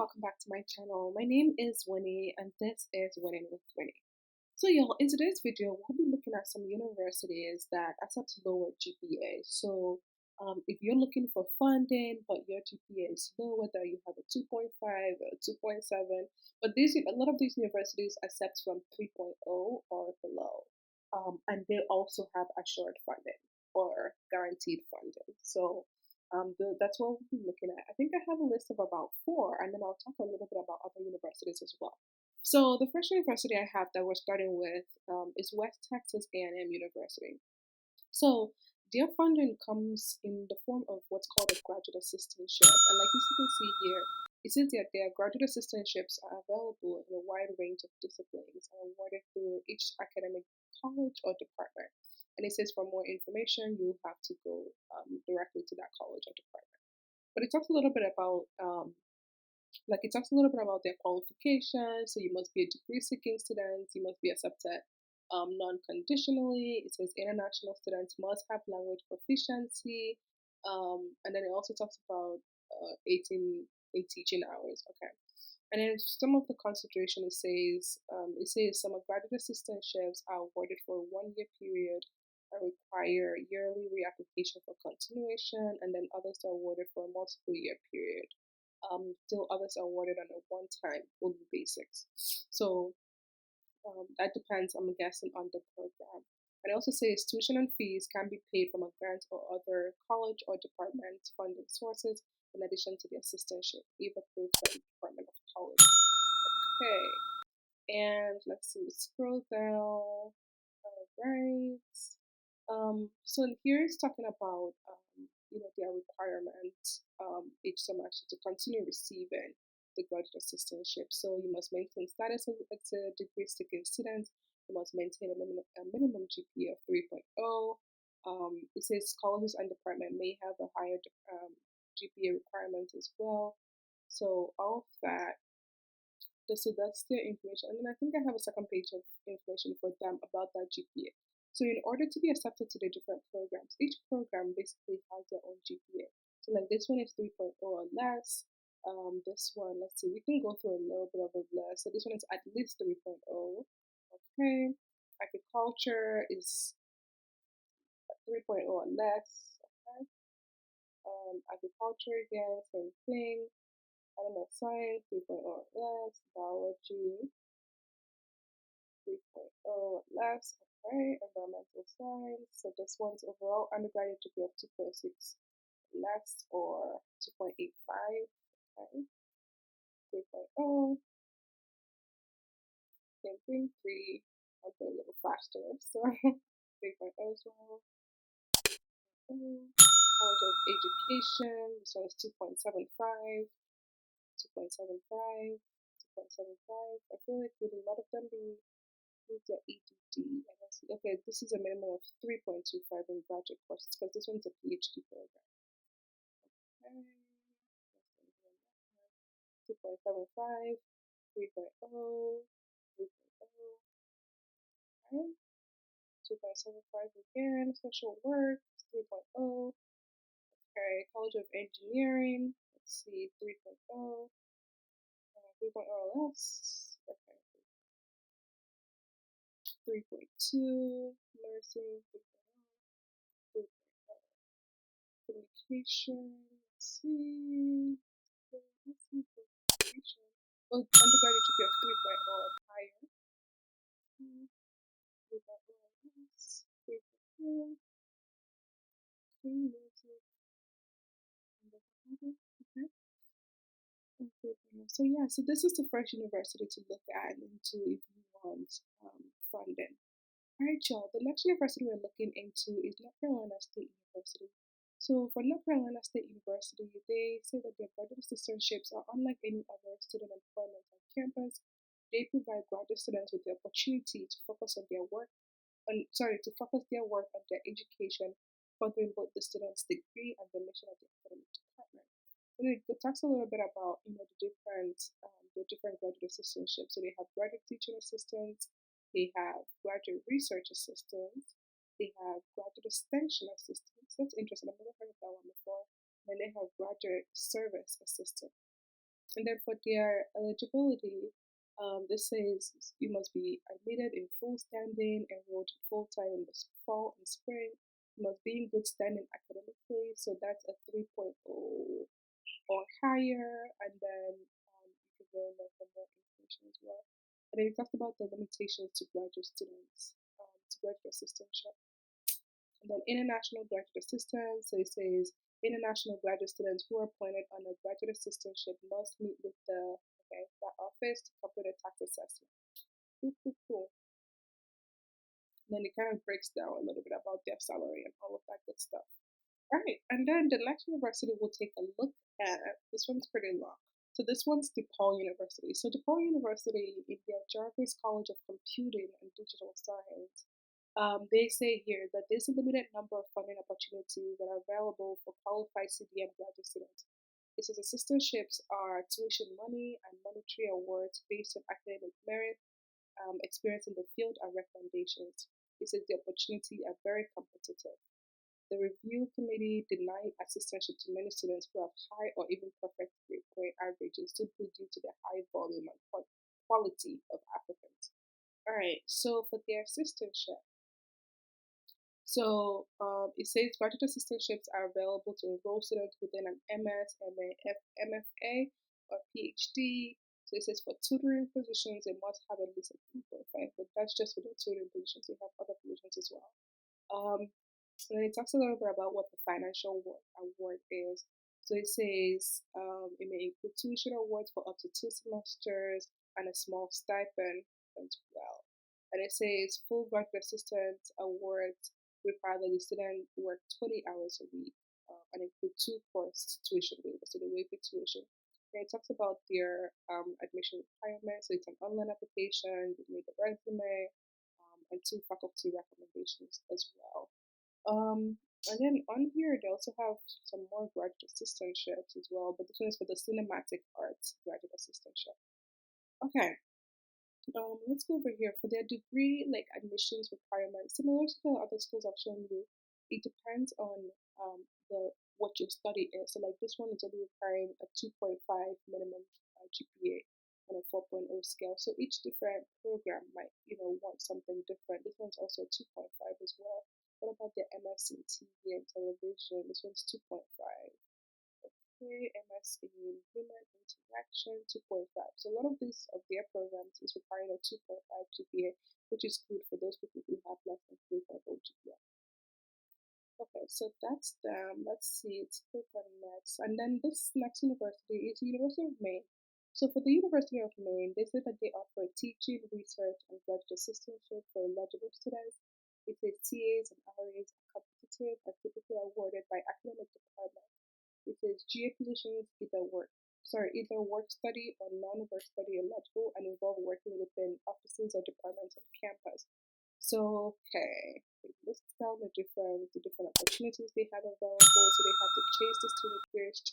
welcome back to my channel. My name is Winnie and this is Winning with Winnie. So y'all, in today's video, we'll be looking at some universities that accept lower GPA. If you're looking for funding but your GPA is low, whether you have a 2.5 or 2.7, but a lot of these universities accept from 3.0 or below. And they also have assured funding or guaranteed funding. That's what we'll be looking at. I think I have a list of about four, and then I'll talk a little bit about other universities as well. So the first university I have that we're starting with is West Texas A&M University. So their funding comes in the form of what's called a graduate assistantship, and like you can see here, it says that their graduate assistantships are available in a wide range of disciplines and awarded through each academic college or department. And it says for more information, you have to go directly to that college or department. But it talks a little bit about their qualifications. So you must be a degree-seeking student. You must be accepted non-conditionally. It says international students must have language proficiency, and then it also talks about 18 teaching hours. Okay, and then some of the consideration it says some graduate assistantships are awarded for a 1 year period and require yearly reapplication for continuation, and then others are awarded for a multiple year period. Still others are awarded on a one-time only basis. So that depends, I'm guessing, on the program. And it also says tuition and fees can be paid from a grant or other college or department funding sources in addition to the assistantship, if approved by the Department of College. Okay, and let's see, scroll down. All right. So here it's talking about their requirements each semester to continue receiving the graduate assistantship. So you must maintain status as a degree-seeking student. You must maintain a minimum GPA of 3.0. It says colleges and department may have a higher GPA requirement as well. So all of that. So that's their information. And then I think I have a second page of information for them about that GPA. So in order to be accepted to the different programs, each program basically has their own GPA. So like this one is 3.0 or less. This one, let's see, we can go through a little bit of a list. So this one is at least 3.0. Okay. Agriculture is 3.0 or less. Okay. Agriculture again, same thing. Animal science 3.0 or less. Biology 3.0 or less. Okay, environmental science. So this one's overall undergraduate GPA of 2.6 less or 2.85. Okay, 3.0. Same thing, 3. I'll go a little faster. So 3.0 as well. College of Education. This one is 2.75. 2.75. 2.75. I feel like with a lot of them being their EDD. Okay, this is a minimum of 3.25 in graduate courses because this one's a PhD program. Okay. 2.75, 3.0, 3.0. Okay. 2.75 again, social work, 3.0. Okay, College of Engineering, let's see, 3.0. 3.0 or less. Okay. 3.2, nursing, 3.0, communication, let's see, communication. Well, undergraduate GPA of 3.0 or higher. 3.0 or less. 3.0. Okay. So yeah, so this is the first university to look at into if you want funding. Alright, y'all. The next university we're looking into is North Carolina State University. So for North Carolina State University, they say that their graduate assistantships are unlike any other student employment on campus. They provide graduate students with the opportunity to focus on their work, to focus their work on their education, furthering both the student's degree and the mission of the academic department. And it talks a little bit about the different graduate assistantships. So they have graduate teaching assistants. They have graduate research assistants. They have graduate extension assistants. That's interesting. I've never heard of that one before. And then they have graduate service assistant. And then for their eligibility, this says you must be admitted in full standing, enrolled full time in the fall and spring. You must be in good standing academically, so that's a 3.0 or higher, and then you can go in there for more information as well. And then it talks about the limitations to graduate students, to graduate assistantship. And then international graduate assistants, so it says international graduate students who are appointed on a graduate assistantship must meet with that office to complete a tax assessment. Cool, cool, cool. And then it kind of breaks down a little bit about their salary and all of that good stuff. All right, and then the next university we'll take a look at, this one's pretty long. So this one's DePaul University. So DePaul University in their Jarvis College of Computing and Digital Science, they say here that there's a limited number of funding opportunities that are available for qualified CDM graduate students. It says assistantships are tuition money and monetary awards based on academic merit, experience in the field, and recommendations. It says the opportunity are very competitive. The review committee denied assistantship to many students who have high or even perfect grade point averages simply due to the high volume and quality of applicants. All right, so for their assistantship, it says graduate assistantships are available to enroll students within an MS, MFA, or PhD. So it says for tutoring positions, they must have at least a 3.5, but that's just for the tutoring positions. They have other positions as well. Um, and then it talks a little bit about what the financial award is. So it says it may include tuition awards for up to 2 semesters and a small stipend as well. And it says full graduate assistant awards require that the student work 20 hours a week and include 2 course tuition waivers, so they waive the tuition. And it talks about their admission requirements. So it's an online application, you need a resume, and 2 faculty recommendations as well. And then on here, they also have some more graduate assistantships as well, but this one is for the cinematic arts graduate assistantship. Okay, let's go over here for their degree, like admissions requirements. Similar to the other schools I've shown you, it depends on the what your study is. So like this one is only requiring a 2.5 minimum GPA on a 4.0 scale. So each different program might want something different. This one's also 2.5 as well. What about the MS in TV and television? This one's 2.5. Okay, MS in human interaction, 2.5. So a lot of these of their programs is requiring a 2.5 GPA, which is good for those people who have less than 3.0 GPA. Okay, so that's them. Let's see, let's click on next. And then this next university is the University of Maine. So for the University of Maine, they said that they offer teaching, research, and graduate assistantship for eligible students. It says TAs and RAs are competitive and typically awarded by academic departments. It says GA positions either work study or non-work study eligible and involve working within offices or departments on campus. So, okay, it lists down the different opportunities they have available. So they have the Chase the Student First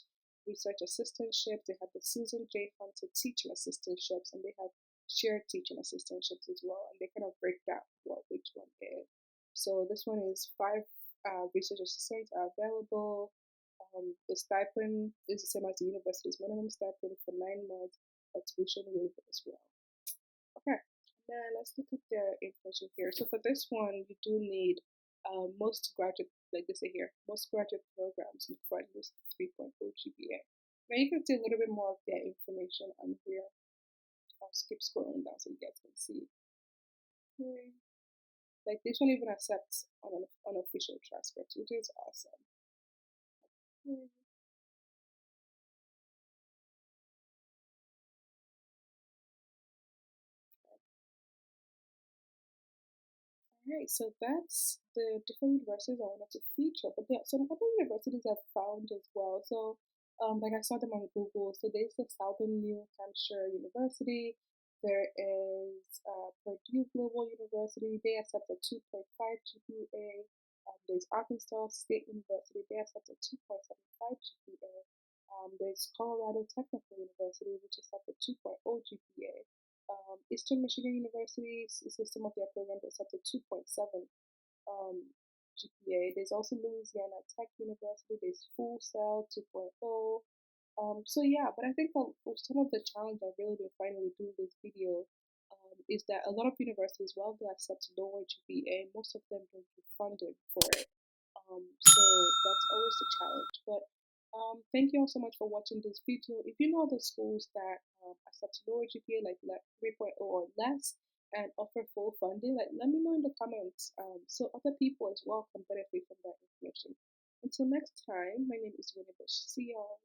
Research Assistantships, they have the Susan J. Hunter Teaching Assistantships, and they have shared teaching assistantships as well. And they kind of break down which one is. So this one is 5 research assistants are available. The stipend is the same as the university's minimum stipend for 9 months of tuition waiver as well. Okay, then let's look at the information here. So for this one, you do need most graduate, like they say here, most graduate programs require at least 3.0 GPA. Now you can see a little bit more of their information on here. I'll skip scrolling down so you guys can see. Okay. Like this one even accepts unofficial transcripts, which is awesome. Okay. Alright, so that's the different universities I wanted to feature, but there are some other universities I've found as well. So, like I saw them on Google. So there's the Southern New Hampshire University. There is Purdue Global University. They accept a 2.5 GPA. There's Arkansas State University. They accept a 2.75 GPA. There's Colorado Technical University, which accepts a 2.0 GPA. Eastern Michigan University is some of their programs is up to 2.7 GPA. There's also Louisiana Tech University. There's Full Sail 2.0. So yeah, but I think some of the challenge I've really been finding with doing this video is that a lot of universities, while they accept lower GPA, most of them don't give funding for it. So that's always a challenge. But thank you all so much for watching this video. If you know other schools that accept lower GPA, like 3.0 or less, and offer full funding, like let me know in the comments so other people as well can benefit from that information. Until next time, my name is Winnie Bush. See y'all.